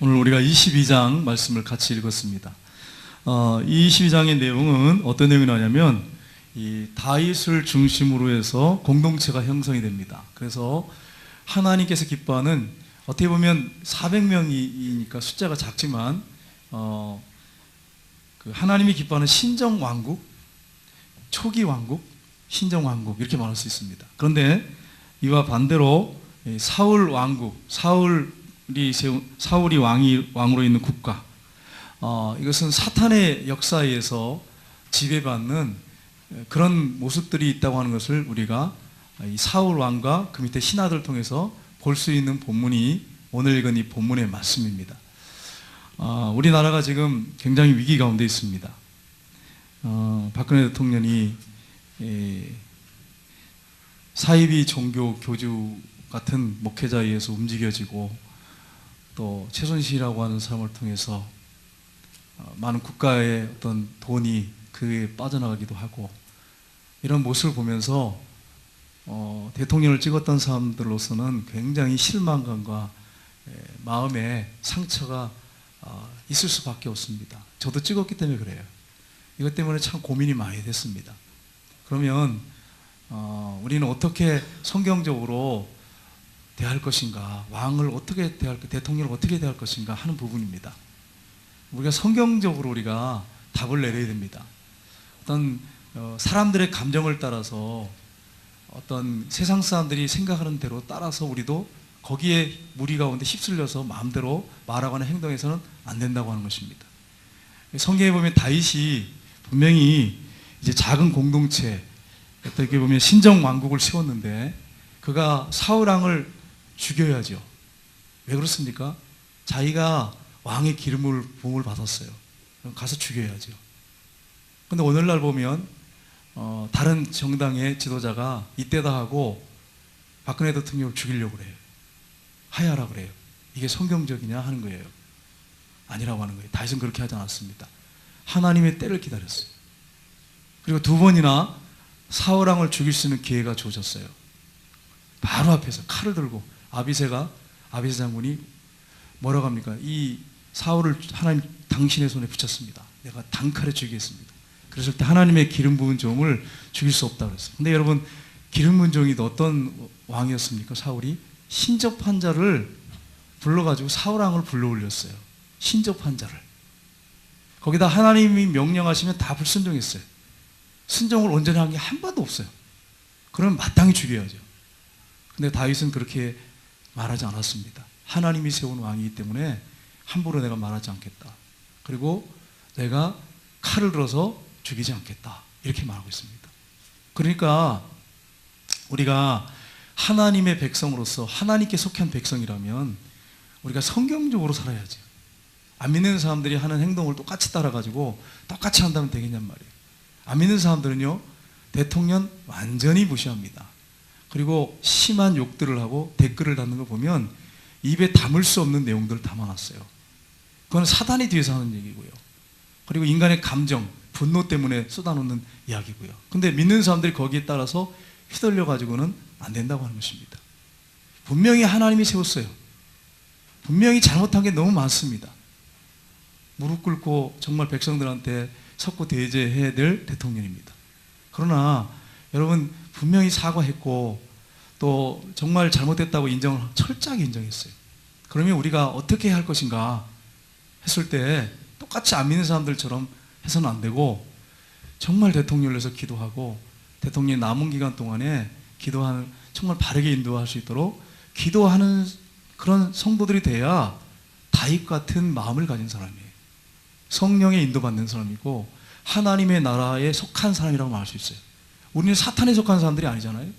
오늘 우리가 22장 말씀을 같이 읽었습니다. 이 22장의 내용은 어떤 내용이 나냐면 이 다윗을 중심으로 해서 공동체가 형성이 됩니다. 그래서 하나님께서 기뻐하는, 어떻게 보면 400명이니까 숫자가 작지만 그 하나님이 기뻐하는 신정 왕국, 초기 왕국, 신정 왕국 이렇게 말할 수 있습니다. 그런데 이와 반대로 사울 왕국, 사울이 왕으로 있는 국가, 이것은 사탄의 역사에 의해서 지배받는 그런 모습들이 있다고 하는 것을 우리가 이 사울 왕과 그 밑에 신하들을 통해서 볼 수 있는 본문이 오늘 읽은 이 본문의 말씀입니다. 우리나라가 지금 굉장히 위기 가운데 있습니다. 박근혜 대통령이 사이비 종교 교주 같은 목회자에 의해서 움직여지고, 또 최순실이라고 하는 사람을 통해서 많은 국가의 어떤 돈이 그에 빠져나가기도 하고, 이런 모습을 보면서 대통령을 찍었던 사람들로서는 굉장히 실망감과 마음의 상처가 있을 수밖에 없습니다. 저도 찍었기 때문에 그래요. 이것 때문에 참 고민이 많이 됐습니다. 그러면 우리는 어떻게 성경적으로 대할 것인가, 왕을 어떻게 대할, 대통령을 어떻게 대할 것인가 하는 부분입니다. 우리가 성경적으로 우리가 답을 내려야 됩니다. 어떤 사람들의 감정을 따라서, 어떤 세상 사람들이 생각하는 대로 따라서 우리도 거기에 무리 가운데 휩쓸려서 마음대로 말하거나 행동해서는 안 된다고 하는 것입니다. 성경에 보면 다윗이 분명히 이제 작은 공동체, 어떻게 보면 신정 왕국을 세웠는데 그가 사울 왕을 죽여야죠. 왜 그렇습니까? 자기가 왕의 기름을 부음을 받았어요. 그럼 가서 죽여야죠. 근데 오늘날 보면 다른 정당의 지도자가 이때다 하고 박근혜 대통령을 죽이려고 그래요. 하야라 그래요. 이게 성경적이냐 하는 거예요. 아니라고 하는 거예요. 다윗은 그렇게 하지 않았습니다. 하나님의 때를 기다렸어요. 그리고 2번이나 사울 왕을 죽일 수 있는 기회가 주어졌어요. 바로 앞에서 칼을 들고 아비새 장군이 뭐라고 합니까? 이 사울을 하나님 당신의 손에 붙였습니다. 내가 단칼에 죽이겠습니다. 그랬을 때 하나님의 기름 부은 종을 죽일 수 없다고 그랬어요. 근데 여러분, 기름 부은 종이 어떤 왕이었습니까? 사울이 신접한 자를 불러가지고 사울 왕을 불러 올렸어요. 신접한 자를. 거기다 하나님이 명령하시면 다 불순종했어요. 순종을 온전히 한 게 한 번도 없어요. 그러면 마땅히 죽여야죠. 근데 다윗은 그렇게 말하지 않았습니다. 하나님이 세운 왕이기 때문에 함부로 내가 말하지 않겠다. 그리고 내가 칼을 들어서 죽이지 않겠다. 이렇게 말하고 있습니다. 그러니까 우리가 하나님의 백성으로서, 하나님께 속한 백성이라면 우리가 성경적으로 살아야죠. 안 믿는 사람들이 하는 행동을 똑같이 따라가지고 똑같이 한다면 되겠냔 말이에요. 안 믿는 사람들은요, 대통령 완전히 무시합니다. 그리고 심한 욕들을 하고 댓글을 달는 거 보면 입에 담을 수 없는 내용들을 담아놨어요. 그건 사단이 뒤에서 하는 얘기고요. 그리고 인간의 감정, 분노 때문에 쏟아놓는 이야기고요. 근데 믿는 사람들이 거기에 따라서 휘둘려가지고는 안 된다고 하는 것입니다. 분명히 하나님이 세웠어요. 분명히 잘못한 게 너무 많습니다. 무릎 꿇고 정말 백성들한테 섰고 대제해야 될 대통령입니다. 그러나 여러분, 분명히 사과했고 또 정말 잘못됐다고 철저하게 인정했어요. 그러면 우리가 어떻게 해야 할 것인가 했을 때 똑같이 안 믿는 사람들처럼 해서는 안 되고, 정말 대통령을 위해서 기도하고 대통령이 남은 기간 동안에 기도하는, 정말 바르게 인도할 수 있도록 기도하는 그런 성도들이 돼야 다윗 같은 마음을 가진 사람이에요. 성령에 인도받는 사람이고 하나님의 나라에 속한 사람이라고 말할 수 있어요. 우리는 사탄에 속한 사람들이 아니잖아요.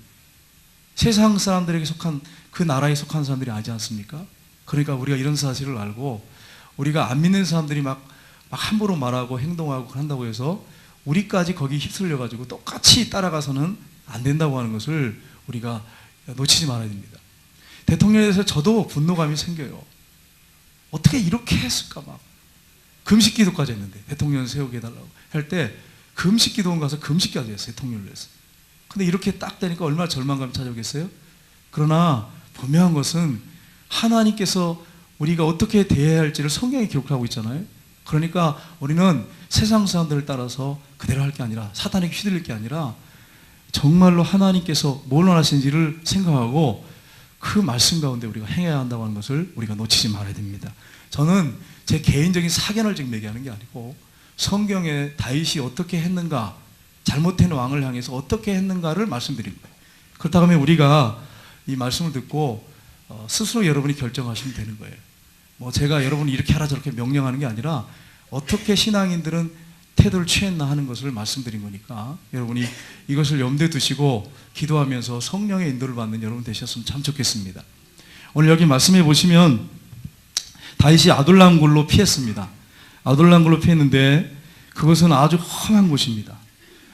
세상 사람들에게 속한, 그 나라에 속한 사람들이 아니지 않습니까? 그러니까 우리가 이런 사실을 알고, 우리가 안 믿는 사람들이 막 함부로 말하고 행동하고 한다고 해서 우리까지 거기 휩쓸려가지고 똑같이 따라가서는 안 된다고 하는 것을 우리가 놓치지 말아야 됩니다. 대통령에 대해서 저도 분노감이 생겨요. 어떻게 이렇게 했을까, 막 금식 기도까지 했는데, 대통령 세우게 해달라고 할 때 금식 기도원 가서 금식 기도를 했어요. 대통령을 위해서. 근데 이렇게 딱 되니까 얼마나 절망감이 찾아오겠어요? 그러나 분명한 것은 하나님께서 우리가 어떻게 대해야 할지를 성경에 기록하고 있잖아요. 그러니까 우리는 세상 사람들을 따라서 그대로 할 게 아니라, 사탄에게 휘둘릴 게 아니라 정말로 하나님께서 뭘 원하시는지를 생각하고 그 말씀 가운데 우리가 행해야 한다고 하는 것을 우리가 놓치지 말아야 됩니다. 저는 제 개인적인 사견을 지금 얘기하는 게 아니고 성경에 다윗이 어떻게 했는가, 잘못된 왕을 향해서 어떻게 했는가를 말씀드리는 거예요. 그렇다고 하면 우리가 이 말씀을 듣고 스스로 여러분이 결정하시면 되는 거예요. 뭐 제가 여러분이 이렇게 하라 저렇게 명령하는 게 아니라 어떻게 신앙인들은 태도를 취했나 하는 것을 말씀드린 거니까 여러분이 이것을 염두에 두시고 기도하면서 성령의 인도를 받는 여러분 되셨으면 참 좋겠습니다. 오늘 여기 말씀해 보시면 다윗이 아둘람 굴로 피했습니다. 아둘람 굴로 피했는데 그것은 아주 험한 곳입니다.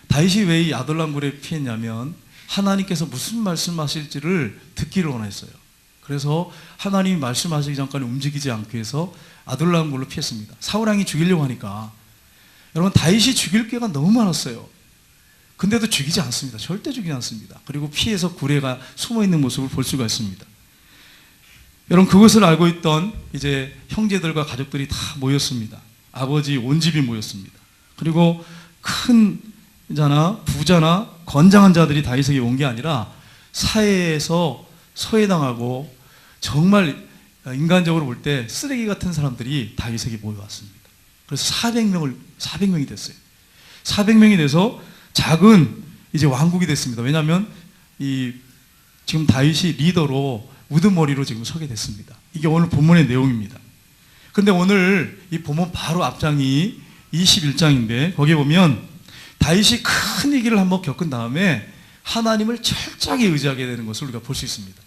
다윗이 왜 이 아둘람 굴에 피했냐면 하나님께서 무슨 말씀하실지를 듣기를 원했어요. 그래서 하나님이 말씀하시기 전까지 움직이지 않기 위해서 아둘람 굴로 피했습니다. 사울 왕이 죽이려고 하니까 여러분 다윗이 죽일 기회가 너무 많았어요. 근데도 죽이지 않습니다. 절대 죽이지 않습니다. 그리고 피해서 굴에가 숨어있는 모습을 볼 수가 있습니다. 여러분 그것을 알고 있던 이제 형제들과 가족들이 다 모였습니다. 아버지 온 집이 모였습니다. 그리고 큰 자나 부자나 건장한 자들이 다윗에게 온 게 아니라 사회에서 소외당하고 정말 인간적으로 볼 때 쓰레기 같은 사람들이 다윗에게 모여왔습니다. 그래서 400명이 됐어요. 400명이 돼서 작은 이제 왕국이 됐습니다. 왜냐하면 지금 다윗이 리더로 우두머리로 지금 서게 됐습니다. 이게 오늘 본문의 내용입니다. 근데 오늘 이 본문 바로 앞장이 21장인데 거기에 보면 다윗이 큰 위기를 한번 겪은 다음에 하나님을 철저하게 의지하게 되는 것을 우리가 볼 수 있습니다.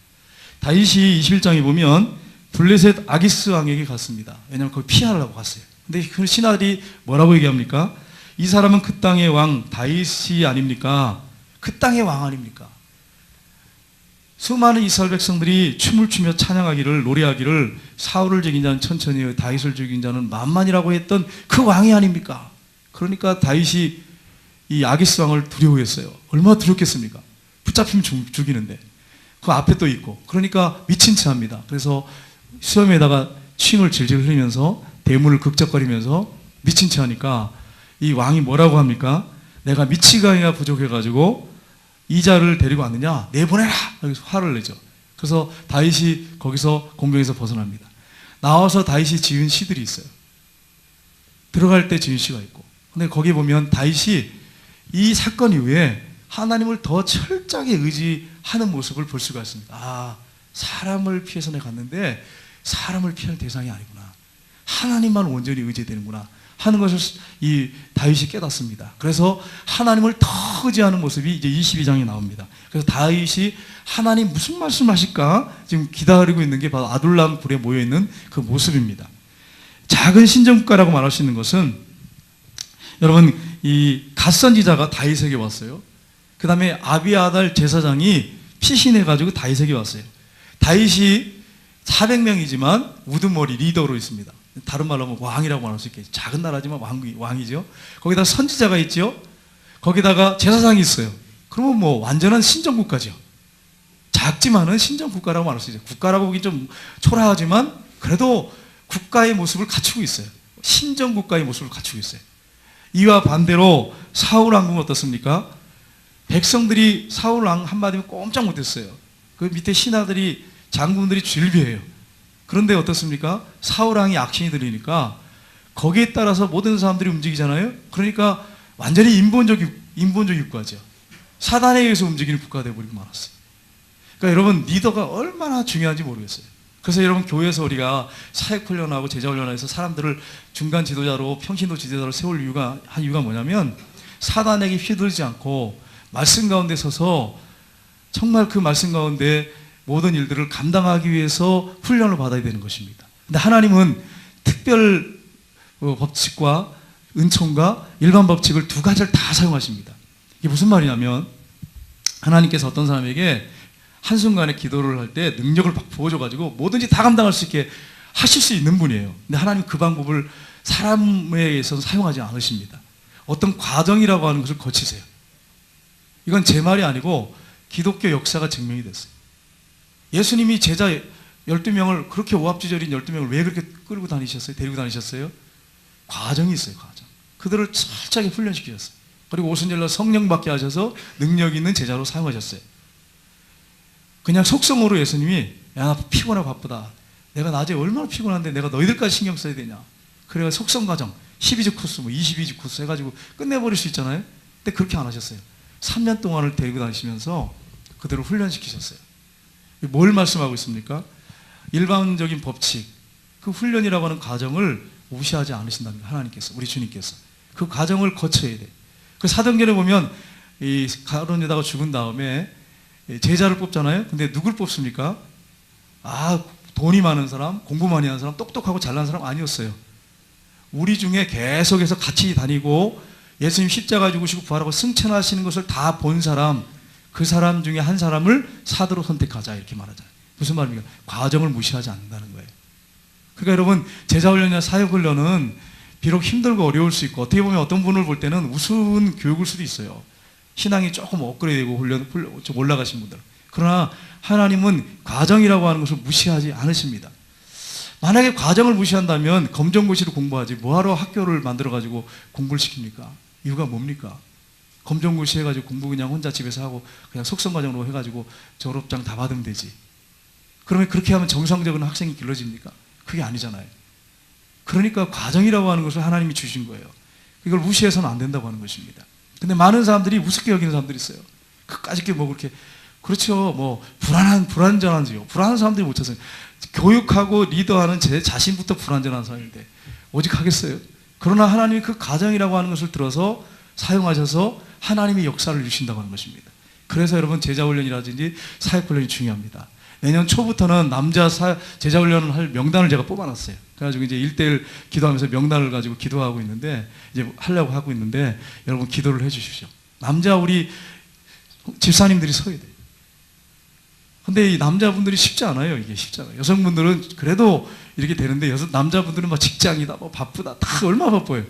다윗이 21장에 보면 블레셋 아기스 왕에게 갔습니다. 왜냐하면 거기 피하려고 갔어요. 근데 그 신하들이 뭐라고 얘기합니까? 이 사람은 그 땅의 왕 다윗이 아닙니까? 그 땅의 왕 아닙니까? 수많은 이스라엘 백성들이 춤을 추며 찬양하기를 노래하기를 사울을 죽인 자는 천천히 다윗을 죽인 자는 만만이라고 했던 그 왕이 아닙니까? 그러니까 다윗이 이 아기스 왕을 두려워했어요. 얼마나 두렵겠습니까? 붙잡히면 죽이는데 그 앞에 또 있고 그러니까 미친 체 합니다. 그래서 수염에다가 침을 질질 흘리면서 대문을 극적거리면서 미친 체 하니까 이 왕이 뭐라고 합니까? 내가 미치광이가 부족해가지고 이자를 데리고 왔느냐? 내보내라! 여기서 화를 내죠. 그래서 다윗이 거기서 공경에서 벗어납니다. 나와서 다윗이 지은 시들이 있어요. 들어갈 때 지은 시가 있고. 근데 거기 보면 다윗이 이 사건 이후에 하나님을 더 철저하게 의지하는 모습을 볼 수가 있습니다. 아, 사람을 피해서 내가 갔는데 사람을 피할 대상이 아니구나. 하나님만 온전히 의지되는구나 하는 것을 이 다윗이 깨닫습니다. 그래서 하나님을 더 의지하는 모습이 이제 22장에 나옵니다. 그래서 다윗이 하나님 무슨 말씀하실까 지금 기다리고 있는 게 바로 아둘람 굴에 모여있는 그 모습입니다. 작은 신정국가라고 말할 수 있는 것은 여러분 이 갓선지자가 다윗에게 왔어요. 그 다음에 아비아달 제사장이 피신해가지고 다윗에게 왔어요. 다윗이 400명이지만 우두머리 리더로 있습니다. 다른 말로 하면 왕이라고 말할 수 있겠죠. 작은 나라지만 왕이죠. 거기다 선지자가 있죠. 거기다가 제사장이 있어요. 그러면 뭐 완전한 신정국가죠. 작지만은 신정국가라고 말할 수 있어요. 국가라고 보기 좀 초라하지만 그래도 국가의 모습을 갖추고 있어요. 신정국가의 모습을 갖추고 있어요. 이와 반대로 사울 왕국은 어떻습니까? 백성들이 사울 왕 한마디면 꼼짝 못했어요. 그 밑에 신하들이 장군들이 질비해요. 그런데 어떻습니까? 사울 왕이 악신이 들리니까 거기에 따라서 모든 사람들이 움직이잖아요. 그러니까 완전히 인본적 국가죠. 사단에 의해서 움직이는 국가가 되어버리고 말았어요. 그러니까 여러분 리더가 얼마나 중요한지 모르겠어요. 그래서 여러분 교회에서 우리가 사역훈련하고 제자훈련해서 사람들을 중간 지도자로 평신도 지도자로 세울 이유가 뭐냐면 사단에게 휘둘리지 않고 말씀 가운데 서서 정말 그 말씀 가운데 모든 일들을 감당하기 위해서 훈련을 받아야 되는 것입니다. 근데 하나님은 특별 법칙과 은총과 일반 법칙을 두 가지를 다 사용하십니다. 이게 무슨 말이냐면 하나님께서 어떤 사람에게 한순간에 기도를 할 때 능력을 막 부어줘가지고 뭐든지 다 감당할 수 있게 하실 수 있는 분이에요. 근데 하나님 그 방법을 사람에 의해서는 사용하지 않으십니다. 어떤 과정이라고 하는 것을 거치세요. 이건 제 말이 아니고 기독교 역사가 증명이 됐어요. 예수님이 제자 12명을 그렇게 오합지졸인 12명을 왜 그렇게 끌고 다니셨어요? 데리고 다니셨어요? 과정이 있어요. 과정. 그들을 철저하게 훈련시키셨어요. 그리고 오순절날 성령 받게 하셔서 능력 있는 제자로 사용하셨어요. 그냥 속성으로 예수님이 야, 나 피곤하고 바쁘다. 내가 낮에 얼마나 피곤한데 내가 너희들까지 신경 써야 되냐. 그래가 속성 과정 12주 코스, 뭐 22주 코스 해가지고 끝내버릴 수 있잖아요. 근데 그렇게 안 하셨어요. 3년 동안을 데리고 다니시면서 그들을 훈련시키셨어요. 뭘 말씀하고 있습니까? 일반적인 법칙, 그 훈련이라고 하는 과정을 무시하지 않으신답니다. 하나님께서, 우리 주님께서. 그 과정을 거쳐야 돼. 그 사도행전에 보면 이 가룟 유다가 죽은 다음에 제자를 뽑잖아요. 근데 누굴 뽑습니까? 아, 돈이 많은 사람, 공부 많이 하는 사람, 똑똑하고 잘난 사람 아니었어요. 우리 중에 계속해서 같이 다니고 예수님 십자가 죽으시고 부활하고 승천하시는 것을 다 본 사람, 그 사람 중에 한 사람을 사도로 선택하자 이렇게 말하잖아요. 무슨 말입니까? 과정을 무시하지 않는다는 거예요. 그러니까 여러분, 제자훈련이나 사역훈련은 비록 힘들고 어려울 수 있고 어떻게 보면 어떤 분을 볼 때는 우스운 교육일 수도 있어요. 신앙이 조금 업그레이드되고 좀 올라가신 분들. 그러나 하나님은 과정이라고 하는 것을 무시하지 않으십니다. 만약에 과정을 무시한다면 검정고시를 공부하지 뭐하러 학교를 만들어가지고 공부를 시킵니까? 이유가 뭡니까? 검정고시 해가지고 공부 그냥 혼자 집에서 하고 그냥 속성과정으로 해가지고 졸업장 다 받으면 되지. 그러면 그렇게 하면 정상적인 학생이 길러집니까? 그게 아니잖아요. 그러니까 과정이라고 하는 것을 하나님이 주신 거예요. 이걸 무시해서는 안 된다고 하는 것입니다. 근데 많은 사람들이 우습게 여기는 사람들이 있어요. 그까짓 게 뭐 그렇게, 그렇죠. 뭐 불안전한지요. 불안한 사람들이 못 찾아요. 교육하고 리더하는 제 자신부터 불안전한 사람인데 오직 하겠어요? 그러나 하나님이 그 과정이라고 하는 것을 들어서 사용하셔서 하나님이 역사를 주신다고 하는 것입니다. 그래서 여러분, 제자훈련이라든지 사역훈련이 중요합니다. 내년 초부터는 남자 제자훈련을 할 명단을 제가 뽑아놨어요. 그래가지고 이제 1대1 기도하면서 명단을 가지고 기도하고 있는데, 이제 하려고 하고 있는데, 여러분 기도를 해 주십시오. 남자 우리 집사님들이 서야 돼요. 근데 이 남자분들이 쉽지 않아요. 이게 쉽지 않아요. 여성분들은 그래도 이렇게 되는데, 남자분들은 막 직장이다, 뭐 바쁘다, 다 얼마나 바빠요.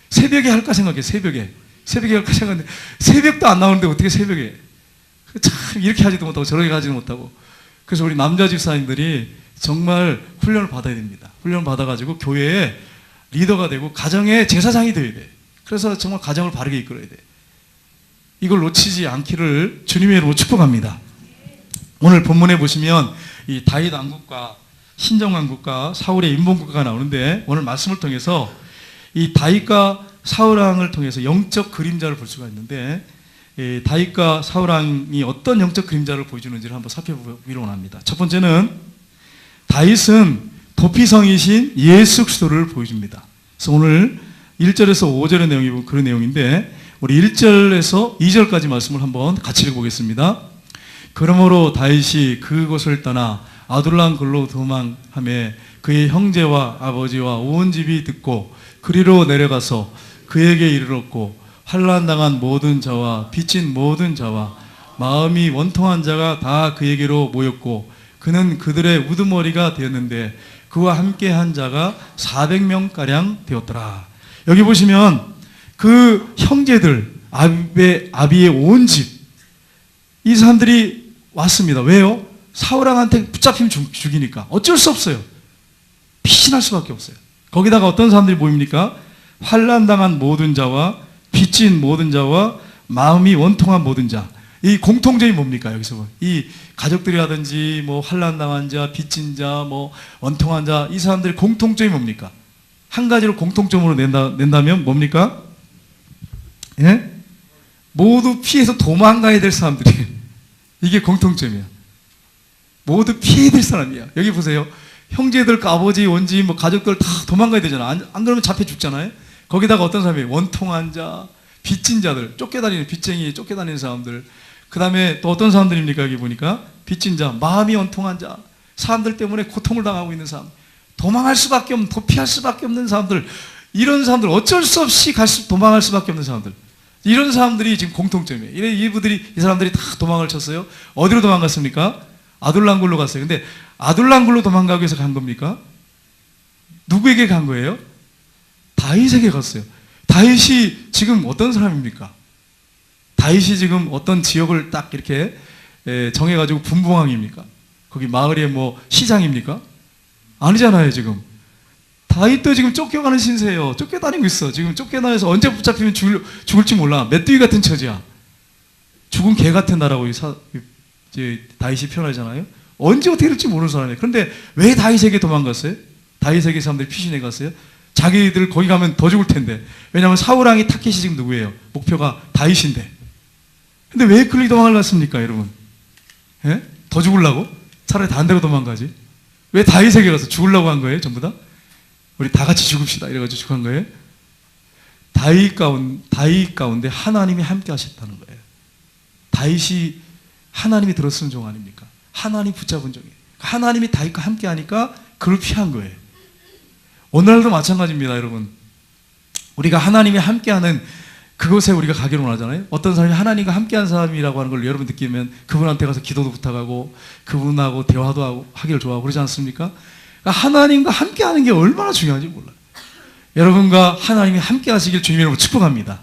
새벽에 할까 생각해, 새벽에 할까 생각했는데, 새벽도 안 나오는데 어떻게 새벽에. 참, 이렇게 하지도 못하고 저렇게 하지도 못하고. 그래서 우리 남자 집사님들이 정말 훈련을 받아야 됩니다. 훈련을 받아가지고 교회에 리더가 되고 가정의 제사장이 되어야 돼. 그래서 정말 가정을 바르게 이끌어야 돼. 이걸 놓치지 않기를 주님의 이름으로 축복합니다. 오늘 본문에 보시면 이 다윗 왕국과 신정 왕국과 사울의 인본국가가 나오는데, 오늘 말씀을 통해서 이 다윗과 사울 왕을 통해서 영적 그림자를 볼 수가 있는데, 다윗과 사울 왕이 어떤 영적 그림자를 보여주는지를 한번 살펴보기로 합니다. 첫 번째는 다윗은 도피성이신 예수 그리스도를 보여줍니다. 그래서 오늘 1절에서 5절의 내용이 그런 내용인데, 우리 1절에서 2절까지 말씀을 한번 같이 읽어보겠습니다. 그러므로 다윗이 그곳을 떠나 아둘람 글로 도망하며 그의 형제와 아버지와 온 집이 듣고 그리로 내려가서 그에게 이르렀고, 환난당한 모든 자와 빚진 모든 자와 마음이 원통한 자가 다 그에게로 모였고, 그는 그들의 우두머리가 되었는데 그와 함께 한 자가 400명가량 되었더라. 여기 보시면 그 형제들, 아비의 온 집, 이 사람들이 왔습니다. 왜요? 사울왕한테 붙잡히면 죽이니까 어쩔 수 없어요. 피신할 수밖에 없어요. 거기다가 어떤 사람들이 모입니까? 환난당한 모든 자와 빚진 모든 자와 마음이 원통한 모든 자. 이 공통점이 뭡니까? 여기서 이 가족들이라든지 뭐 환난당한 자, 빚진 자, 뭐 원통한 자, 이 사람들의 공통점이 뭡니까? 한 가지를 공통점으로 낸다면 뭡니까? 예? 모두 피해서 도망가야 될 사람들이에요. 이게 공통점이야. 모두 피해야 될 사람이야. 여기 보세요. 형제들, 아버지, 원지, 뭐 가족들 다 도망가야 되잖아. 안 그러면 잡혀 죽잖아요. 거기다가 어떤 사람이 원통한 자, 빚진 자들, 쫓겨다니는 빚쟁이, 쫓겨다니는 사람들. 그 다음에 또 어떤 사람들입니까? 여기 보니까 빚진 자, 마음이 원통한 자, 사람들 때문에 고통을 당하고 있는 사람, 도망할 수밖에 없는, 도피할 수밖에 없는 사람들, 이런 사람들, 어쩔 수 없이 도망할 수밖에 없는 사람들, 이런 사람들이 지금 공통점이에요. 이 사람들이 다 도망을 쳤어요. 어디로 도망갔습니까? 아둘람굴로 갔어요. 근데 아둘람굴로 도망가기 위해서 간 겁니까? 누구에게 간 거예요? 다윗에게 갔어요. 다윗이 지금 어떤 사람입니까? 다윗이 지금 어떤 지역을 딱 이렇게 정해가지고 분봉왕입니까? 거기 마을의 뭐 시장입니까? 아니잖아요. 지금 다윗도 지금 쫓겨가는 신세예요. 쫓겨다니고 있어. 지금 쫓겨다녀서 언제 붙잡히면 죽을지 몰라. 메뚜기 같은 처지야. 죽은 개 같은 나라고 이제 다윗이 표현하잖아요. 언제 어떻게 될지 모르는 사람이에요. 그런데 왜 다윗에게 도망갔어요? 다윗에게 사람들이 피신해 갔어요? 자기들 거기 가면 더 죽을 텐데. 왜냐하면 사울왕이 타켓이 지금 누구예요? 목표가 다윗인데. 근데 왜 그리 도망을 갔습니까, 여러분? 예? 더 죽으려고? 차라리 다른 데로 도망가지. 왜 다윗에게 가서 죽으려고 한 거예요, 전부 다? 우리 다 같이 죽읍시다. 이래가지고 죽은 거예요. 다윗 가운데 하나님이 함께 하셨다는 거예요. 다윗이 하나님이 들어쓰는 종 아닙니까? 하나님 붙잡은 종이에요. 하나님이 다윗과 함께 하니까 그를 피한 거예요. 오늘날도 마찬가지입니다, 여러분. 우리가 하나님이 함께하는 그곳에 우리가 가기로 원하잖아요. 어떤 사람이 하나님과 함께한 사람이라고 하는 걸 여러분 느끼면 그분한테 가서 기도도 부탁하고 그분하고 대화도 하기를 좋아하고 그러지 않습니까? 그러니까 하나님과 함께하는 게 얼마나 중요한지 몰라요. 여러분과 하나님이 함께 하시길 주님의 이름으로 축복합니다.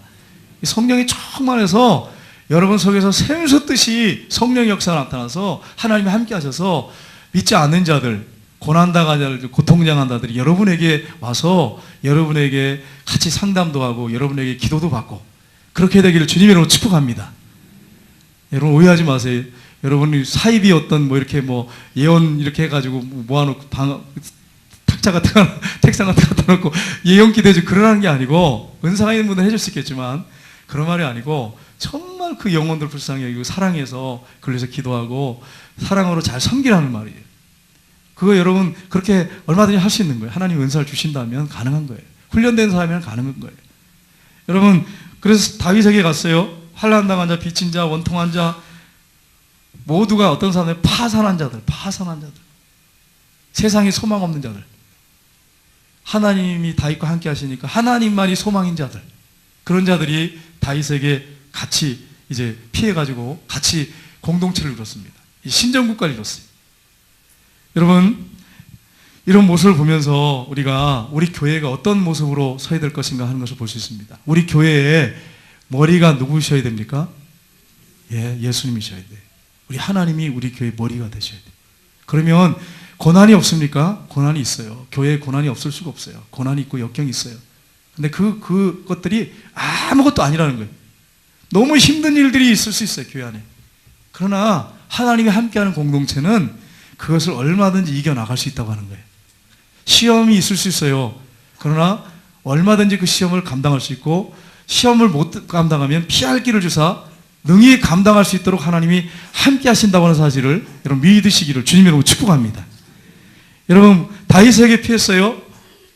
성령이 충만해서 여러분 속에서 샘솟듯이 성령의 역사가 나타나서 하나님이 함께 하셔서 믿지 않는 자들, 고난당한 자들, 고통당한 자들이 여러분에게 와서 여러분에게 같이 상담도 하고 여러분에게 기도도 받고 그렇게 되기를 주님의 이름으로 축복합니다. 여러분 오해하지 마세요. 여러분이 사입이 어떤 뭐 이렇게 뭐 예언 이렇게 해가지고 모아놓고 탁자 같은 거 책상 같은 거 갖다 놓고 예언 기대주 그러라는 게 아니고 은사가 있는 분들은 해줄 수 있겠지만 그런 말이 아니고 정말 그 영혼들 불쌍히 여기고 사랑해서 그래서 기도하고 사랑으로 잘 섬기라는 말이에요. 그거 여러분 그렇게 얼마든지 할 수 있는 거예요. 하나님 은사를 주신다면 가능한 거예요. 훈련된 사람이면 가능한 거예요. 여러분 그래서 다윗에게 갔어요. 환난당한 자, 빚진 자, 원통한 자 모두가 어떤 사람들? 파산한 자들. 세상에 소망 없는 자들. 하나님이 다윗과 함께 하시니까 하나님만이 소망인 자들. 그런 자들이 다윗에게 같이 이제 피해가지고 같이 공동체를 이뤘습니다. 신정국가를 이뤘어요. 여러분, 이런 모습을 보면서 우리가 우리 교회가 어떤 모습으로 서야 될 것인가 하는 것을 볼 수 있습니다. 우리 교회의 머리가 누구셔야 됩니까? 예수님이셔야 돼요. 우리 하나님이 우리 교회의 머리가 되셔야 돼요. 그러면 고난이 없습니까? 고난이 있어요. 교회에 고난이 없을 수가 없어요. 고난이 있고 역경이 있어요. 근데 그것들이 아무것도 아니라는 거예요. 너무 힘든 일들이 있을 수 있어요, 교회 안에. 그러나 하나님이 함께하는 공동체는 그것을 얼마든지 이겨나갈 수 있다고 하는 거예요. 시험이 있을 수 있어요. 그러나 얼마든지 그 시험을 감당할 수 있고 시험을 못 감당하면 피할 길을 주사 능히 감당할 수 있도록 하나님이 함께 하신다고 하는 사실을 여러분 믿으시기를 주님으로 축복합니다. 여러분 다윗에게 피했어요.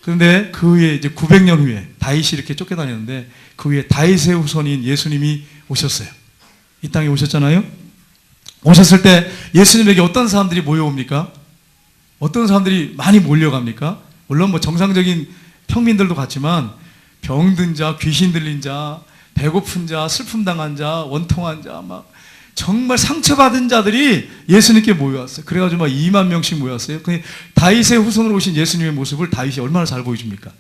그런데 그 후에 이제 900년 후에 다윗이 이렇게 쫓겨다녔는데 그 후에 다윗의 후손인 예수님이 오셨어요. 이 땅에 오셨잖아요. 오셨을 때 예수님에게 어떤 사람들이 모여옵니까? 어떤 사람들이 많이 몰려갑니까? 물론 뭐 정상적인 평민들도 같지만 병든 자, 귀신 들린 자, 배고픈 자, 슬픔 당한 자, 원통한 자, 막 정말 상처받은 자들이 예수님께 모여왔어요. 그래가지고 막 2만 명씩 모였어요. 다윗의 후손으로 오신 예수님의 모습을 다윗이 얼마나 잘 보여줍니까?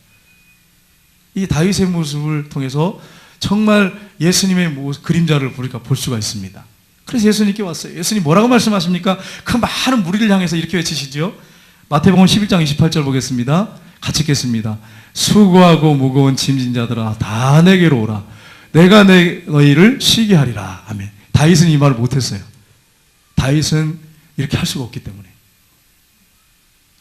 이 다윗의 모습을 통해서 정말 예수님의 그림자를 우리가 볼 수가 있습니다. 그래서 예수님께 왔어요. 예수님 뭐라고 말씀하십니까? 그 많은 무리를 향해서 이렇게 외치시죠. 마태복음 11장 28절 보겠습니다. 같이 읽겠습니다. 수고하고 무거운 짐진 자들아 다 내게로 오라. 내가 너희를 쉬게 하리라. 아멘. 다윗은 이 말을 못했어요. 다윗은 이렇게 할 수가 없기 때문에.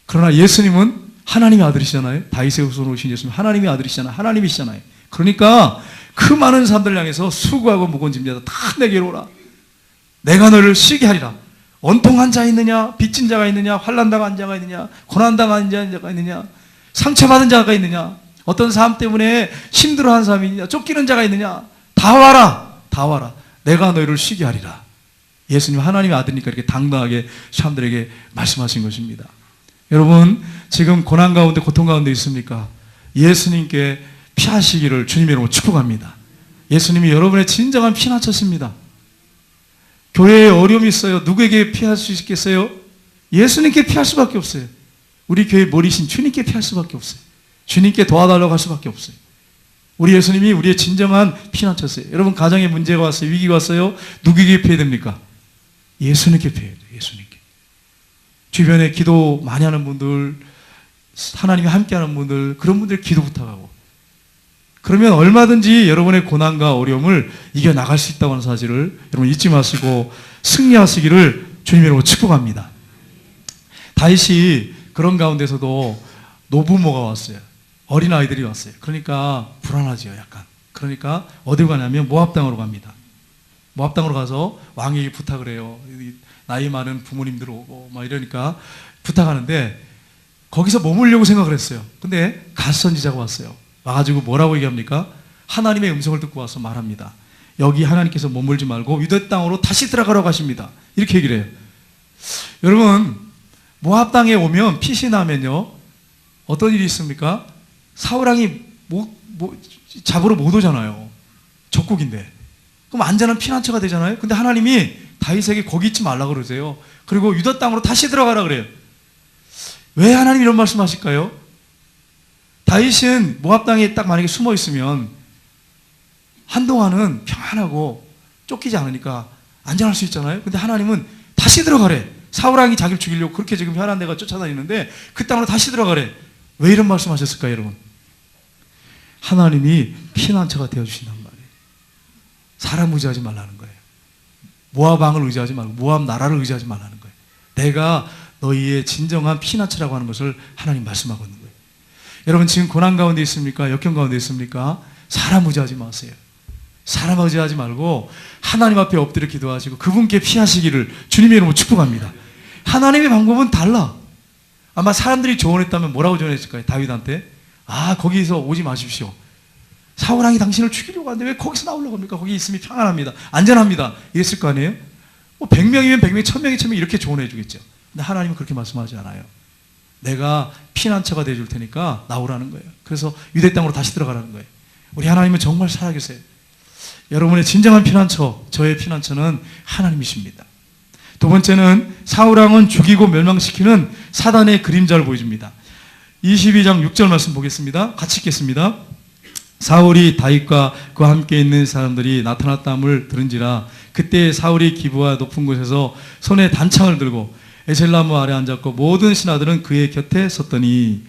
그러나 예수님은 하나님의 아들이시잖아요. 다윗의 후손으로 오신 예수님 하나님의 아들이시잖아요. 하나님이시잖아요. 그러니까 그 많은 사람들 향해서 수고하고 무거운 짐진 자들 다 내게로 오라. 내가 너를 쉬게 하리라. 원통한 자 있느냐? 빚진 자가 있느냐? 환난당한 자가 있느냐? 고난당한 자가 있느냐? 상처받은 자가 있느냐? 어떤 삶 때문에 힘들어하는 사람이 있느냐? 쫓기는 자가 있느냐? 다 와라. 다 와라. 내가 너희를 쉬게 하리라. 예수님 하나님의 아들이니까 이렇게 당당하게 사람들에게 말씀하신 것입니다. 여러분 지금 고난 가운데 고통 가운데 있습니까? 예수님께 피하시기를 주님의 이름으로 축복합니다. 예수님이 여러분의 진정한 피난처십니다. 교회에 어려움이 있어요. 누구에게 피할 수 있겠어요? 예수님께 피할 수밖에 없어요. 우리 교회 머리신 주님께 피할 수밖에 없어요. 주님께 도와달라고 할 수밖에 없어요. 우리 예수님이 우리의 진정한 피난처세요. 여러분 가정에 문제가 왔어요. 위기가 왔어요. 누구에게 피해야 됩니까? 예수님께 피해야 돼요. 예수님께. 주변에 기도 많이 하는 분들, 하나님이 함께하는 분들, 그런 분들 기도 부탁하고, 그러면 얼마든지 여러분의 고난과 어려움을 이겨나갈 수 있다고 하는 사실을 여러분 잊지 마시고 승리하시기를 주님 이름으로 축복합니다. 다윗이 그런 가운데서도 노부모가 왔어요. 어린아이들이 왔어요. 그러니까 불안하지요, 약간. 그러니까 어디로 가냐면 모압 땅으로 갑니다. 모압 땅으로 가서 왕에게 부탁을 해요. 나이 많은 부모님들 오고 막 이러니까 부탁하는데 거기서 머물려고 생각을 했어요. 근데 갓 선지자가 왔어요. 와가지고 뭐라고 얘기합니까? 하나님의 음성을 듣고 와서 말합니다. 여기 하나님께서 머물지 말고 유대 땅으로 다시 들어가라고 하십니다. 이렇게 얘기를 해요. 여러분, 모압 땅에 오면 피신하면요 어떤 일이 있습니까? 사울왕이 잡으러 못 오잖아요. 적국인데. 그럼 안전한 피난처가 되잖아요. 근데 하나님이 다윗에게 거기 있지 말라고 그러세요. 그리고 유다 땅으로 다시 들어가라 그래요. 왜 하나님이 이런 말씀 하실까요? 다윗은 모압 땅에 딱 만약에 숨어 있으면 한동안은 평안하고 쫓기지 않으니까 안전할 수 있잖아요. 근데 하나님은 다시 들어가래. 사울왕이 자기를 죽이려고 그렇게 지금 현한 데가 쫓아다니는데 그 땅으로 다시 들어가래. 왜 이런 말씀 하셨을까요, 여러분? 하나님이 피난처가 되어주신단 말이에요. 사람 의지하지 말라는 거예요. 모압 왕을 의지하지 말고 모압 나라를 의지하지 말라는 거예요. 내가 너희의 진정한 피난처라고 하는 것을 하나님 말씀하고 있는 거예요. 여러분 지금 고난 가운데 있습니까? 역경 가운데 있습니까? 사람 의지하지 마세요. 사람 의지하지 말고 하나님 앞에 엎드려 기도하시고 그분께 피하시기를 주님의 이름으로 축복합니다. 하나님의 방법은 달라. 아마 사람들이 조언했다면 뭐라고 조언했을까요? 다윗한테 거기서 오지 마십시오. 사울왕이 당신을 죽이려고 하는데 왜 거기서 나오려고 합니까? 거기 있으면 평안합니다. 안전합니다. 이랬을 거 아니에요? 100명이면 100명, 1000명이 1000명 이렇게 조언해 주겠죠. 근데 하나님은 그렇게 말씀하지 않아요. 내가 피난처가 되어줄 테니까 나오라는 거예요. 그래서 유대 땅으로 다시 들어가라는 거예요. 우리 하나님은 정말 살아계세요. 여러분의 진정한 피난처, 저의 피난처는 하나님이십니다. 두 번째는 사울왕은 죽이고 멸망시키는 사단의 그림자를 보여줍니다. 22장 6절 말씀 보겠습니다. 같이 읽겠습니다. 사울이 다윗과 그와 함께 있는 사람들이 나타났다함을 들은지라 그때 사울이 기브와 높은 곳에서 손에 단창을 들고 에셀나무 아래 앉았고 모든 신하들은 그의 곁에 섰더니,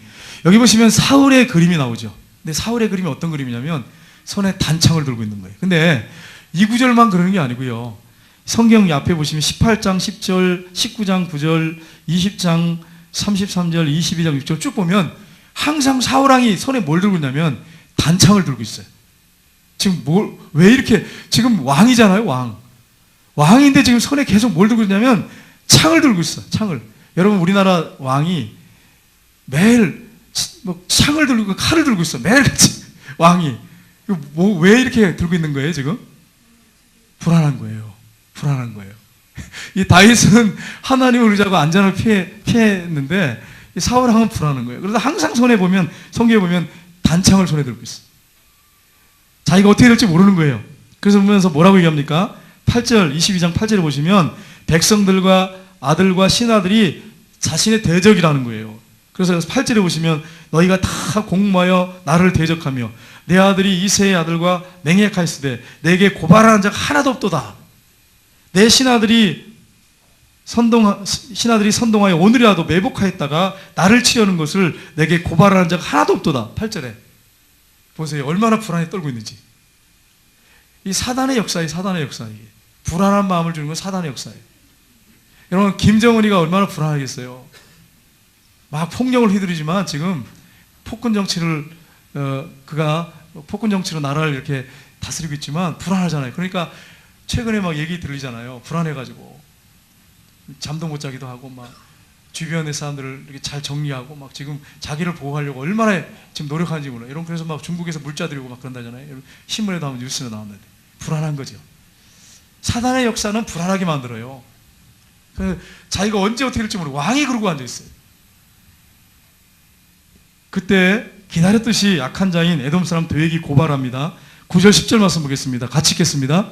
여기 보시면 사울의 그림이 나오죠. 근데 사울의 그림이 어떤 그림이냐면 손에 단창을 들고 있는 거예요. 근데 이 구절만 그러는 게 아니고요. 성경 앞에 보시면 18장 10절, 19장 9절, 20장 33절, 22장 6절 쭉 보면 항상 사울왕이 손에 뭘 들고 있냐면 단창을 들고 있어요. 지금 왜 이렇게, 지금 왕이잖아요, 왕. 왕인데 지금 손에 계속 뭘 들고 있냐면 창을 들고 있어, 창을. 여러분, 우리나라 왕이 매일 창을 들고 있고 칼을 들고 있어. 매일같이 왕이. 왜 이렇게 들고 있는 거예요, 지금? 불안한 거예요. 불안한 거예요. 이 다윗은 하나님을 의지하고 안전을 피했는데 이 사울왕은 불안한 거예요. 그래서 항상 손에 보면, 성경에 보면 단창을 손에 들고 있어. 자기가 어떻게 될지 모르는 거예요. 그래서 보면서 뭐라고 얘기합니까? 8절, 22장 8절에 보시면 백성들과 아들과 신하들이 자신의 대적이라는 거예요. 그래서 8절에 보시면 너희가 다 공모하여 나를 대적하며 내 아들이 이새의 아들과 맹약하였으되 내게 고발하는 자가 하나도 없도다. 내 신하들이 선동하여 오늘이라도 매복하였다가 나를 치려는 것을 내게 고발하는 자가 하나도 없도다. 8절에 보세요. 얼마나 불안에 떨고 있는지. 이 사단의 역사예요. 사단의 역사예요. 불안한 마음을 주는 건 사단의 역사예요. 여러분, 김정은이가 얼마나 불안하겠어요. 막 폭력을 휘두르지만 지금 폭군 정치를 그가 폭군 정치로 나라를 이렇게 다스리고 있지만 불안하잖아요. 그러니까 최근에 막 얘기 들리잖아요. 불안해가지고 잠도 못 자기도 하고 막 주변의 사람들을 이렇게 잘 정리하고 막 지금 자기를 보호하려고 얼마나 지금 노력하는지 몰라요. 여러분, 그래서 막 중국에서 물자 들이고 막 그런다잖아요. 신문에도 하면 뉴스에 나왔는데 불안한 거죠. 사단의 역사는 불안하게 만들어요. 자기가 언제 어떻게 될지 모르고 왕이 그러고 앉아있어요. 그때 기다렸듯이 약한 자인 에돔 사람 도액이 고발합니다. 9절 10절 말씀 보겠습니다. 같이 읽겠습니다.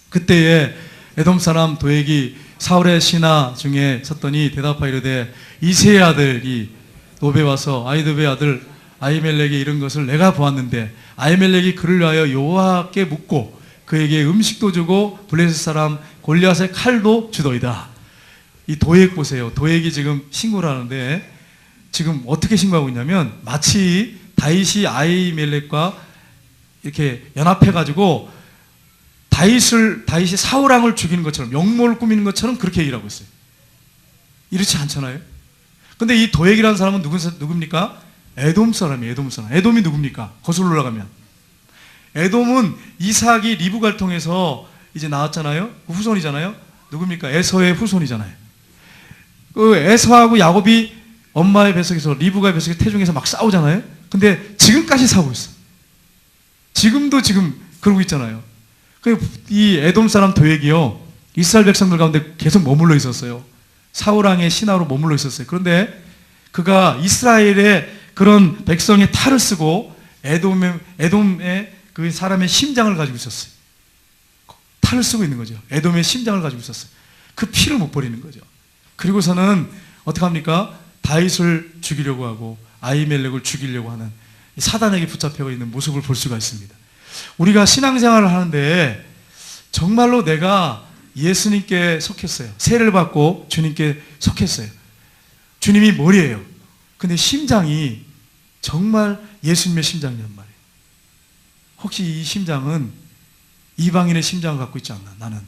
그때에 에돔 사람 도액이 사울의 신하 중에 섰더니 대답하여 이르되 이새의 아들이 노베 와서 아히두베의 아들 아히멜렉이 이른 것을 내가 보았는데 아히멜렉이 그를 위하여 여호와께 묻고 그에게 음식도 주고 블레셋 사람 골리앗의 칼도 주더이다. 이 도액 보세요. 도액이 지금 신고를 하는데 지금 어떻게 신고하고 있냐면 마치 다윗이 아히멜렉과 이렇게 연합해가지고 다윗이 사울왕을 죽이는 것처럼 영모를 꾸미는 것처럼 그렇게 얘기를 하고 있어요. 이렇지 않잖아요. 근데 이 도액이라는 사람은 누굽니까? 에돔 사람이에요. 에돔 사람. 에돔이 누굽니까? 거슬러 올라가면 에돔은 이삭이 리브가를 통해서 이제 나왔잖아요. 그 후손이잖아요. 누굽니까? 에서의 후손이잖아요. 그 에서하고 야곱이 엄마의 뱃속에서 리브가의 뱃속에 태중에서 막 싸우잖아요. 근데 지금까지 싸우고 있어. 지금도 지금 그러고 있잖아요. 이 에돔 사람 도액이요, 이스라엘 백성들 가운데 계속 머물러 있었어요. 사울왕의 신하로 머물러 있었어요. 그런데 그가 이스라엘의 그런 백성의 탈을 쓰고 에돔의 그 사람의 심장을 가지고 있었어요. 탈을 쓰고 있는 거죠. 에돔의 심장을 가지고 있었어요. 그 피를 못 버리는 거죠. 그리고서는 어떻게 합니까? 다윗을 죽이려고 하고 아히멜렉을 죽이려고 하는 사단에게 붙잡혀 있는 모습을 볼 수가 있습니다. 우리가 신앙생활을 하는데 정말로 내가 예수님께 속했어요. 세례를 받고 주님께 속했어요. 주님이 머리예요. 근데 심장이 정말 예수님의 심장이란 말이에요. 혹시 이 심장은 이방인의 심장을 갖고 있지 않나? 나는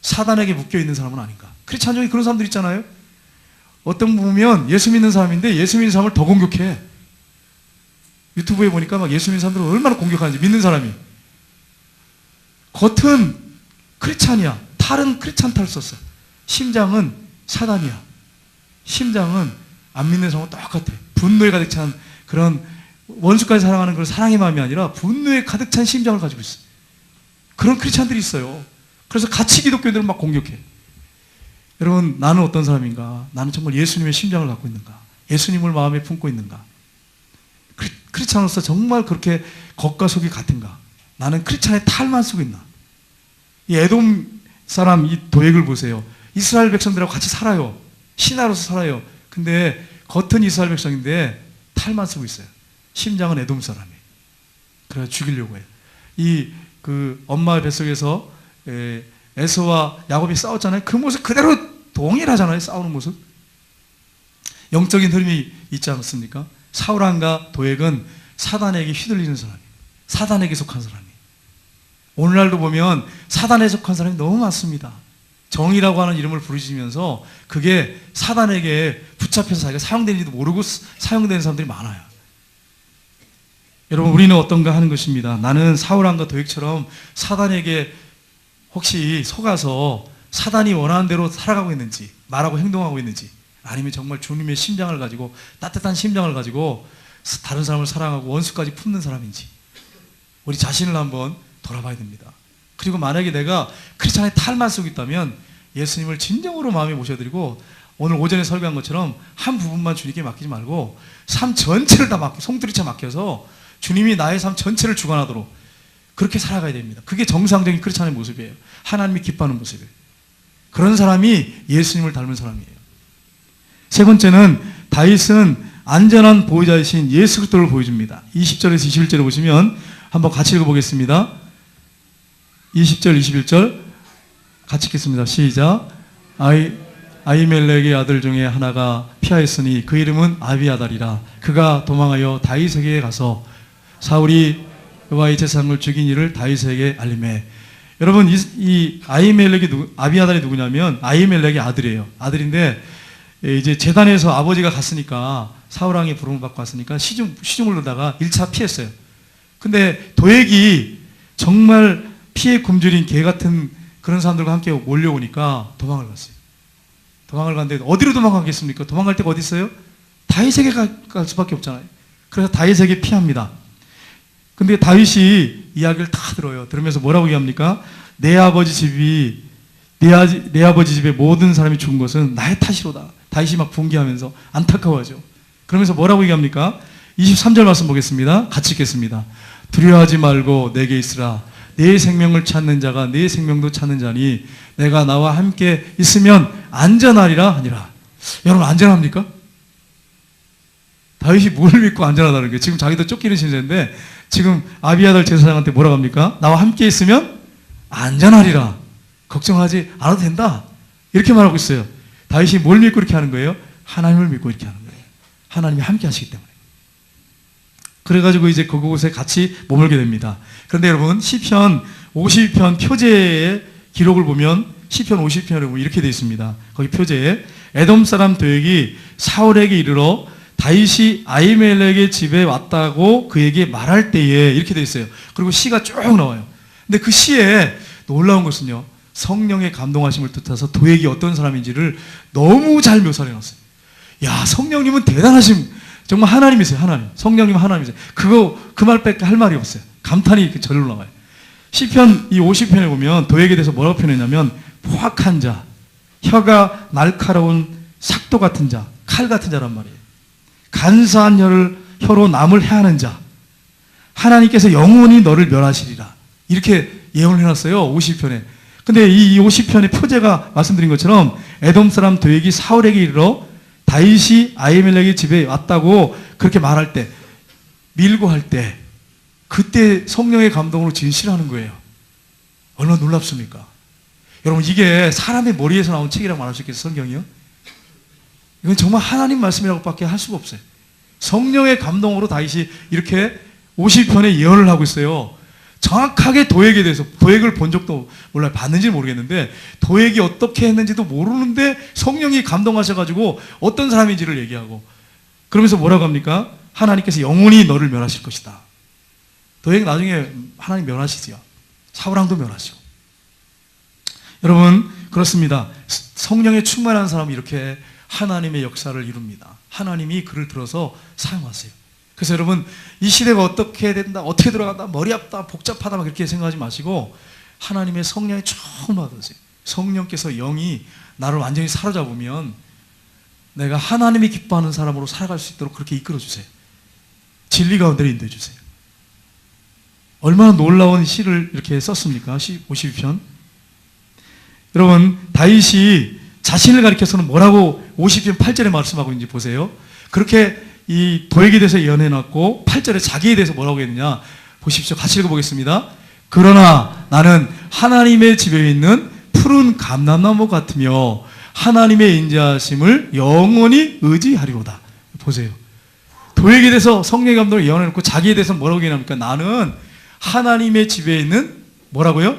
사단에게 묶여있는 사람은 아닌가? 크리스찬 중에 그런 사람들 있잖아요. 어떤 분 보면 예수 믿는 사람인데 예수 믿는 사람을 더 공격해. 유튜브에 보니까 막 예수 믿는 사람들을 얼마나 공격하는지, 믿는 사람이. 겉은 크리스찬이야. 탈은 크리스찬 탈 썼어. 심장은 사단이야. 심장은 안 믿는 사람과 똑같아. 분노에 가득 찬 그런 원수까지 사랑하는 그런 사랑의 마음이 아니라 분노에 가득 찬 심장을 가지고 있어. 그런 크리스찬들이 있어요. 그래서 같이 기독교인들은 막 공격해. 여러분, 나는 어떤 사람인가? 나는 정말 예수님의 심장을 갖고 있는가? 예수님을 마음에 품고 있는가? 크리스찬으로서 정말 그렇게 겉과 속이 같은가? 나는 크리스찬의 탈만 쓰고 있나? 이 에돔 사람 이 도액을 보세요. 이스라엘 백성들하고 같이 살아요. 신하로서 살아요. 근데 겉은 이스라엘 백성인데 탈만 쓰고 있어요. 심장은 에돔 사람이. 그래서 죽이려고 해요. 그 엄마의 뱃속에서 에서와 야곱이 싸웠잖아요. 그 모습 그대로 동일하잖아요. 싸우는 모습. 영적인 흐름이 있지 않습니까? 사울왕과 도액은 사단에게 휘둘리는 사람이에요. 사단에게 속한 사람이에요. 오늘날도 보면 사단에 속한 사람이 너무 많습니다. 정의라고 하는 이름을 부르시면서 그게 사단에게 붙잡혀서 자기가 사용되는지도 모르고 사용되는 사람들이 많아요. 여러분, 우리는 어떤가 하는 것입니다. 나는 사울왕과 도액처럼 사단에게 혹시 속아서 사단이 원하는 대로 살아가고 있는지, 말하고 행동하고 있는지, 아니면 정말 주님의 심장을 가지고, 따뜻한 심장을 가지고 다른 사람을 사랑하고 원수까지 품는 사람인지 우리 자신을 한번 돌아봐야 됩니다. 그리고 만약에 내가 크리스찬의 탈만 쓰고 있다면 예수님을 진정으로 마음에 모셔드리고 오늘 오전에 설교한 것처럼 한 부분만 주님께 맡기지 말고 삶 전체를 다 송두리째 맡겨서 주님이 나의 삶 전체를 주관하도록 그렇게 살아가야 됩니다. 그게 정상적인 크리스찬의 모습이에요. 하나님이 기뻐하는 모습이에요. 그런 사람이 예수님을 닮은 사람이에요. 세 번째는 다윗은 안전한 보호자이신 예수 그리스도를 보여줍니다. 20절에서 21절에 보시면 한번 같이 읽어보겠습니다. 20절, 21절 같이 읽겠습니다. 시작. 아히멜렉의 아들 중에 하나가 피하였으니 그 이름은 아비아달이라. 그가 도망하여 다윗에게 가서 사울이 그와의 제사장을 죽인 일을 다윗에게 알림해. 여러분, 이 아비아달이 누구냐면 아히멜렉의 아들이에요. 아들인데 이제 제단에서 아버지가 갔으니까 사울왕의 부름을 받고 왔으니까 시중을 놓다가 1차 피했어요. 근데 도액이 정말 피해 굶주린 개 같은 그런 사람들과 함께 몰려오니까 도망을 갔어요. 도망을 갔는데 어디로 도망가겠습니까? 도망갈 데가 어디 있어요? 다윗에게 갈 수밖에 없잖아요. 그래서 다윗에게 피합니다. 근데 다윗이 이야기를 다 들어요. 들으면서 뭐라고 얘기합니까? 내 아버지 집의 모든 사람이 죽은 것은 나의 탓이로다. 다윗이 막 분개하면서 안타까워하죠. 그러면서 뭐라고 얘기합니까? 23절 말씀 보겠습니다. 같이 읽겠습니다. 두려워하지 말고 내게 있으라. 내 생명을 찾는 자가 내 생명도 찾는 자니 내가 나와 함께 있으면 안전하리라 하니라. 여러분, 안전합니까? 다윗이 뭘 믿고 안전하다는 거예요? 지금 자기도 쫓기는 신세인데 지금 아비아달 제사장한테 뭐라고 합니까? 나와 함께 있으면 안전하리라. 걱정하지 않아도 된다. 이렇게 말하고 있어요. 다윗이 뭘 믿고 이렇게 하는 거예요? 하나님을 믿고 이렇게 하는 거예요. 하나님이 함께 하시기 때문에. 그래가지고 이제 그곳에 같이 머물게 됩니다. 그런데 여러분, 시편 52편 표제의 기록을 보면 시편 50편에 보면 이렇게 되어 있습니다. 거기 표제에 에돔 사람 도액이 사울에게 이르러 다윗이 아히멜렉의 집에 왔다고 그에게 말할 때에 이렇게 되어 있어요. 그리고 시가 쭉 나와요. 근데 그 시에 놀라운 것은요, 성령의 감동하심을 뜻해서 도액이 어떤 사람인지를 너무 잘 묘사해 놨어요. 야, 성령님은 대단하신, 정말 하나님이세요. 하나님. 성령님은 하나님이세요. 그 말밖에 할 말이 없어요. 감탄이 절로 나와요. 시편 이 50편에 보면 도액에 대해서 뭐라고 표현했냐면 포악한 자, 혀가 날카로운 삭도 같은 자, 칼 같은 자란 말이에요. 간사한 혀로 남을 해하는 자, 하나님께서 영원히 너를 멸하시리라, 이렇게 예언을 해놨어요. 50편에. 근데 이 50편의 표제가 말씀드린 것처럼 에돔 사람 도액이 사울에게 이르러 다윗이 아히멜렉의 집에 왔다고 그렇게 말할 때, 밀고 할 때, 그때 성령의 감동으로 진실하는 거예요. 얼마나 놀랍습니까? 여러분, 이게 사람의 머리에서 나온 책이라고 말할 수 있겠어요, 성경이요? 이건 정말 하나님 말씀이라고 밖에 할 수가 없어요. 성령의 감동으로 다윗이 이렇게 50편의 예언을 하고 있어요. 정확하게 도액에 대해서, 도액을 본 적도 몰라요. 봤는지 모르겠는데 도액이 어떻게 했는지도 모르는데 성령이 감동하셔가지고 어떤 사람인지를 얘기하고, 그러면서 뭐라고 합니까? 하나님께서 영원히 너를 멸하실 것이다. 도액 나중에 하나님 멸하시지요. 사울왕도 멸하시고. 여러분, 그렇습니다. 성령에 충만한 사람이 이렇게 하나님의 역사를 이룹니다. 하나님이 그를 들어서 사용하세요. 그래서 여러분, 이 시대가 어떻게 된다, 어떻게 들어간다, 머리 아프다, 복잡하다 막 그렇게 생각하지 마시고 하나님의 성령에 충만하세요. 성령께서 영이 나를 완전히 사로잡으면 내가 하나님이 기뻐하는 사람으로 살아갈 수 있도록 그렇게 이끌어주세요. 진리 가운데로 인도해 주세요. 얼마나 놀라운 시를 이렇게 썼습니까? 시 52편. 여러분, 다윗이 자신을 가리켜서는 뭐라고 50편 8절에 말씀하고 있는지 보세요. 그렇게 이 도액에 대해서 예언해놨고 8절에 자기에 대해서 뭐라고 했느냐 보십시오. 같이 읽어보겠습니다. 그러나 나는 하나님의 집에 있는 푸른 감람나무 같으며 하나님의 인자하심을 영원히 의지하리로다. 보세요. 도액에 대해서 성령의 감동을 예언해놓고 자기에 대해서 뭐라고 얘기합니까? 나는 하나님의 집에 있는 뭐라고요?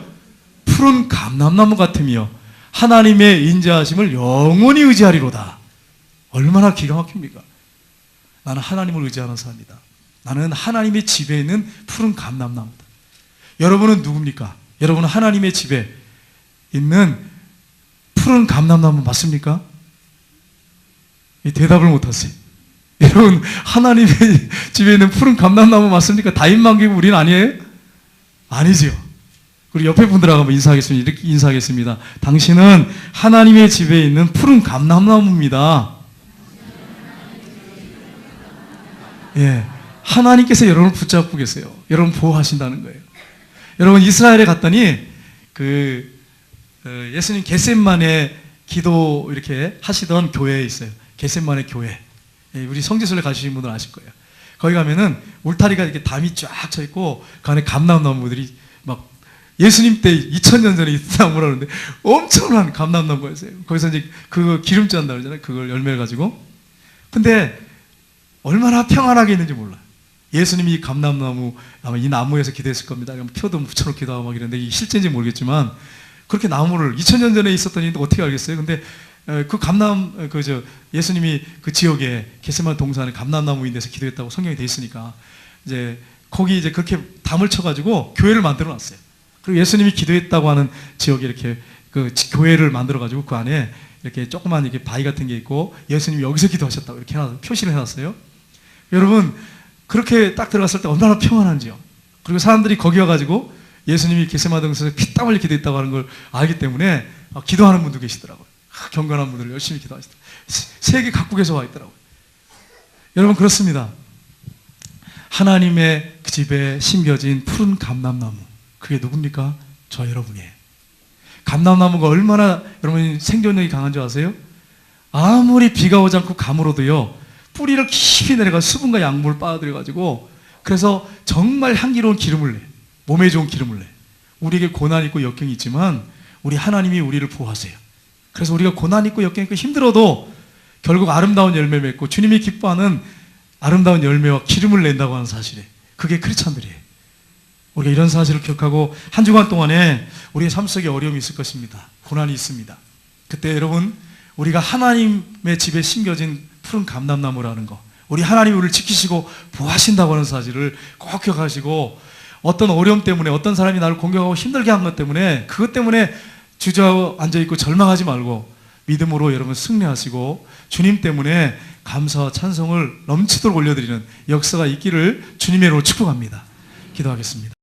푸른 감람나무 같으며 하나님의 인자하심을 영원히 의지하리로다. 얼마나 기가 막힙니까? 나는 하나님을 의지하는 사람이다. 나는 하나님의 집에 있는 푸른 감람나무다. 여러분은 누굽니까? 여러분은 하나님의 집에 있는 푸른 감람나무 맞습니까? 대답을 못하세요. 여러분, 하나님의 집에 있는 푸른 감람나무 맞습니까? 다윗만기고 우리는 아니에요? 아니지요. 우리 옆에 분들하고 한번 인사하겠습니다. 이렇게 인사하겠습니다. 당신은 하나님의 집에 있는 푸른 감람나무입니다. 예, 하나님께서 여러분을 붙잡고 계세요. 여러분 보호하신다는 거예요. 여러분, 이스라엘에 갔더니 예수님 겟셋만의 기도 이렇게 하시던 교회에 있어요. 겟셋만의 교회. 예, 우리 성지순례 가시신 분들 아실 거예요. 거기 가면은 울타리가 이렇게 담이 쫙 쳐 있고 그 안에 감람나무들이 막 예수님 때 2000년 전에 있던 나무라 그러는데 엄청난 감람나무였어요. 거기서 이제 그 기름째 한다 그러잖아요. 그걸 열매를 가지고. 근데 얼마나 평안하게 있는지 몰라요. 예수님이 이 감람나무, 아마 이 나무에서 기도했을 겁니다. 표도 붙여놓고 기도하고 막 이랬는데 이게 실제인지 모르겠지만 그렇게 나무를 2000년 전에 있었던 일도 어떻게 알겠어요? 근데 예수님이 그 지역에 겟세마네 동산에 감람나무인 데서 기도했다고 성경이 돼 있으니까 이제 거기 이제 그렇게 담을 쳐가지고 교회를 만들어 놨어요. 그리고 예수님이 기도했다고 하는 지역에 이렇게 그 교회를 만들어가지고 그 안에 이렇게 조그만 이렇게 바위 같은 게 있고 예수님이 여기서 기도하셨다고 이렇게 표시를 해놨어요. 여러분, 그렇게 딱 들어갔을 때 얼마나 평안한지요. 그리고 사람들이 거기 와가지고 예수님이 겟세마네 동산에서 피땀 흘려 기도했다고 하는 걸 알기 때문에 기도하는 분도 계시더라고요. 경건한 분들 열심히 기도하시더라고요. 세계 각국에서 와 있더라고요. 여러분, 그렇습니다. 하나님의 그 집에 심겨진 푸른 감람나무, 그게 누굽니까? 저 여러분이에요. 감람나무가 얼마나 여러분 생존력이 강한 줄 아세요? 아무리 비가 오지 않고 가물어도요, 뿌리를 깊이 내려가 수분과 양분을 빨아들여가지고 그래서 정말 향기로운 기름을 내, 몸에 좋은 기름을 내. 우리에게 고난이 있고 역경이 있지만 우리 하나님이 우리를 보호하세요. 그래서 우리가 고난 있고 역경 있고 힘들어도 결국 아름다운 열매 맺고 주님이 기뻐하는 아름다운 열매와 기름을 낸다고 하는 사실이에요. 그게 크리스찬들이에요. 우리가 이런 사실을 기억하고 한 주간 동안에 우리의 삶 속에 어려움이 있을 것입니다. 고난이 있습니다. 그때 여러분, 우리가 하나님의 집에 심겨진 푸른 감람나무라는 거, 우리 하나님이 우리를 지키시고 보호하신다고 하는 사실을 꼭 기억하시고, 어떤 어려움 때문에 어떤 사람이 나를 공격하고 힘들게 한 것 때문에, 그것 때문에 주저앉아 있고 절망하지 말고 믿음으로 여러분 승리하시고 주님 때문에 감사와 찬송을 넘치도록 올려드리는 역사가 있기를 주님의 이름으로 축복합니다. 기도하겠습니다.